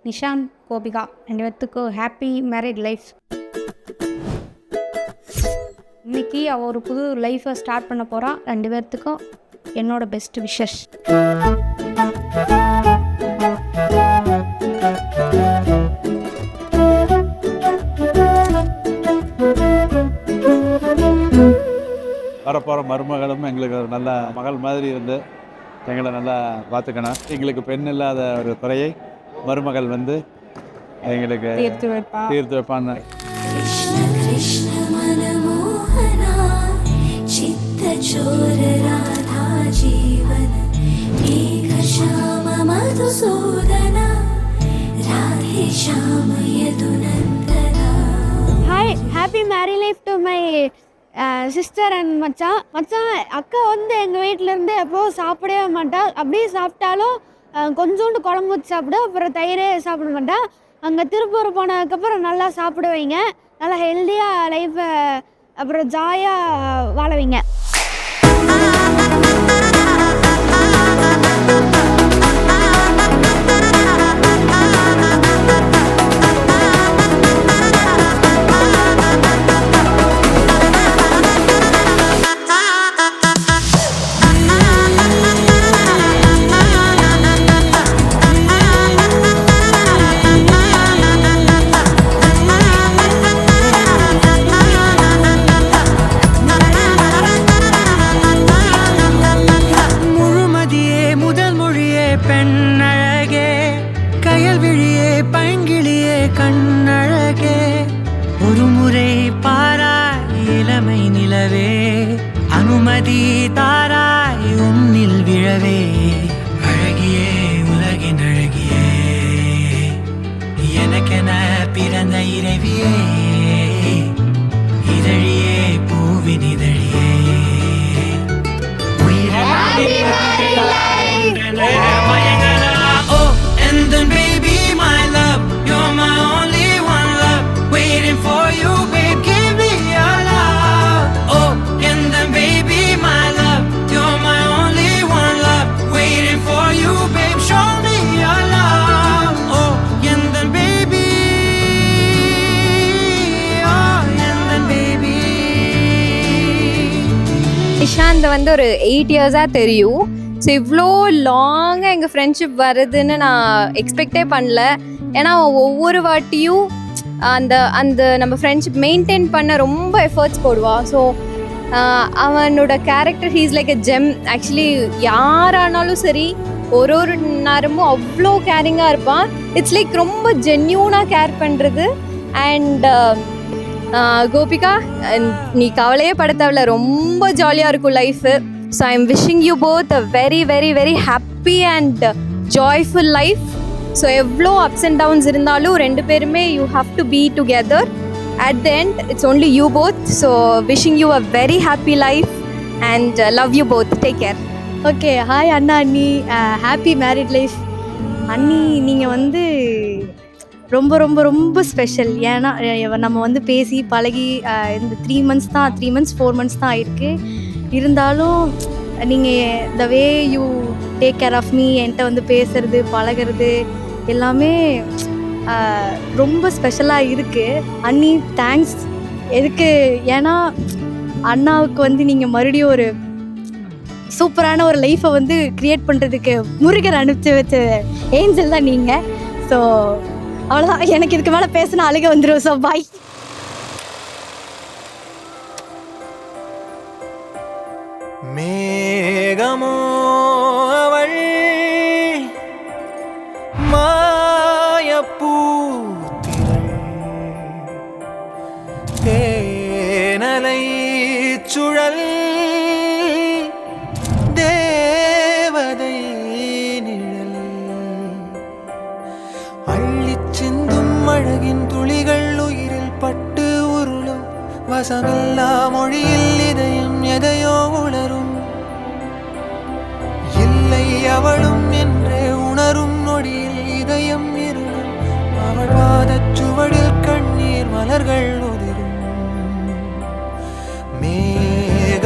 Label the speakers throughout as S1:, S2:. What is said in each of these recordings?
S1: நிஷாந்த், கோபிகா 2 பேர்த்துக்கும் happy married life. இன்னைக்கு அவள் ஒரு புது லைஃப்பை ஸ்டார்ட் பண்ண போகிறா. 2 பேர்த்துக்கும் என்னோட பெஸ்ட் விஷஸ்.
S2: வரப்போகிற மருமகளும் எங்களுக்கு ஒரு நல்ல மகள் மாதிரி இருந்து எங்களை நல்லா பார்த்துக்கணும். எங்களுக்கு பெண் இல்லாத ஒரு குறையை மருமகள் வந்து எங்களுக்கு தீர்த்து வைப்பான்னு.
S1: Hi, happy married life to my sister and மச்சான். அக்கா வந்து எங்கள் வீட்டிலேருந்து எப்போவும் சாப்பிடவே மாட்டாள். அப்படியே சாப்பிட்டாலும் கொஞ்சோண்டு குழம்பு வச்சு சாப்பிடு, அப்புறம் தயிரே சாப்பிட மாட்டா. அங்கே திருப்பூர் போனதுக்கப்புறம் நல்லா சாப்பிட வைங்க, நல்லா ஹெல்த்தியாக லைஃப்பை அப்புறம் ஜாலியாக வாழ வைங்க.
S3: அனுமதி தாராய் உன்னில் விழவே, அழகியே உலகின் அழகியே, எனக்கென பிறந்த இறைவியே, இதழியே பூவின் இதழியே, oh and then baby my love, you're my only one love, waiting for you babe, give me your love. Oh and then baby my love, you're my only one love, waiting for you babe, show me your love. Oh and then baby, oh and then baby.
S4: Nishanth வந்து ஒரு 8 இயர்ஸாக தெரியும். So இவ்வளோ லாங்காக எங்கள் friendship வருதுன்னு நான் எக்ஸ்பெக்டே பண்ணல. ஏன்னா அவன் ஒவ்வொரு வாட்டியும் அந்த அந்த நம்ம ஃப்ரெண்ட்ஷிப் மெயின்டைன் பண்ண ரொம்ப எஃபர்ட்ஸ் போடுவான். ஸோ அவனோட character he's like a gem. Actually யாரானாலும் சரி ஒரு நேரமும் அவ்வளோ கேரிங்காக இருப்பான். இட்ஸ் லைக் ரொம்ப ஜென்யூனாக கேர் பண்ணுறது. அண்ட் கோபிகா, நீ கவலையே பட தேவையில்ல, ரொம்ப ஜாலியாக இருக்கும் life. So I'm wishing you both a very very very happy and joyful life. So evlo ups and downs irundhalum rendu perume you have to be together. At the end it's only you both. So wishing you a very happy life and love you both. Take care.
S1: Okay, hi அண்ணா அண்ணி, happy married life. அண்ணி நீங்கள் வந்து ரொம்ப ரொம்ப ரொம்ப special. ஏன்னா நம்ம வந்து பேசி பழகி இந்த 3 months 4 months தான் ஆயிருக்கு. இருந்தாலும் நீங்கள் the way you take care of me, என்கிட்ட வந்து பேசுறது பழகிறது எல்லாமே ரொம்ப ஸ்பெஷலாக இருக்குது. அண்ணி தேங்க்ஸ். எதுக்கு? ஏன்னா அண்ணாவுக்கு வந்து நீங்கள் மறுபடியும் ஒரு சூப்பரான ஒரு லைஃப்பை வந்து க்ரியேட் பண்ணுறதுக்கு முருகன் அனுப்பிச்சி வச்ச ஏஞ்சல் தான் நீங்கள். ஸோ அவ்வளோதான், எனக்கு இதுக்கு மேலே பேசினா அழுக வந்துடும். So bye.
S3: மேகமோ அவள் மாயப்பூத்திரள், தேனலை சுழல் தேவதை நிழல், அள்ளிச் சிந்தும் அழகின் துளிகள் உயிரில் பட்டு உருளும், வசமில்லா மொழியில் இதயம் எதையோ உணரும், இல்லை அவளும் என்றே உணரும் நொடியில் இதயம் இருளும், அவள் பாதச் சுவடில் கண்ணீர் மலர்கள் உதிரும். மேக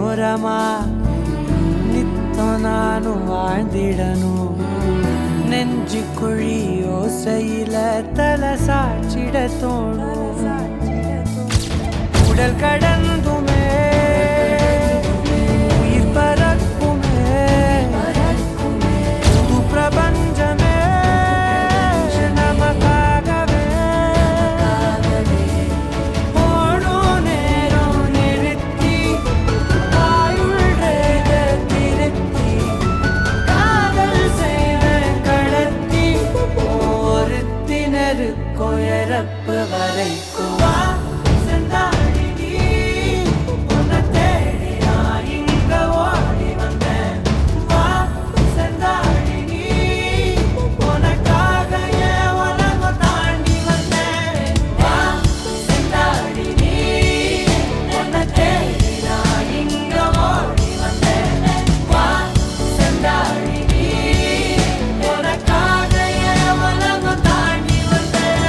S3: ஓரமா நித்தம் நானும் வாழ்ந்திடணும் நெஞ்சு குழி ஓசையில தலை சாச்சிட தோணும் உடல் கடந்துமே உயிர் பறக்குமே புது பிரபஞ்சமே நமக்காகவே போடும் நேரம் நிறுத்தி ஆயுள் ரேக திருத்தி காதல் செய்வேன் கடத்தி ஒருத்தினருக்கும் இறப்பு வரைக்கும் வா செந்தாடி நீ உன்னை தேடி நான் இங்க ஓடி வந்தேன் வா செந்தாடி நீ உனக்காக என் உலகம் தாண்டி வந்தேன் வா செந்தாடி நீ உன்னை தேடி நான் இங்க ஓடி வந்தேன் வா செந்தாடி நீ உனக்காக என் உலகம் தாண்டி வந்தேன்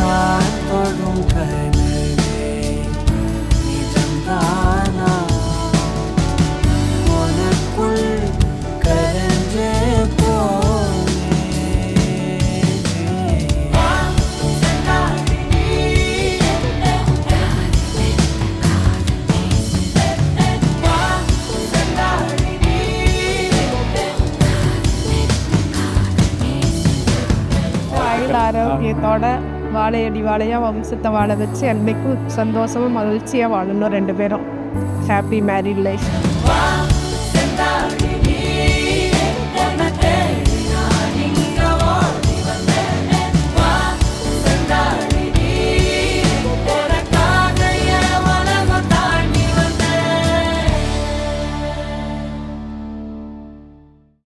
S3: நான் தொடும் கனவே நிஜம்தானா உனக்குள் கரைஞ்சே போனேன் வா செந்தாடி நீ வா செந்தாடி நீ
S5: ஆயுள் ஆரோக்கியத்தோட வாழையடி வாழையாக வம்சத்தை வாழ வச்சு என்னைக்கும் சந்தோஷமும் மகிழ்ச்சியாக வாழணும் 2 பேரும். Happy married life.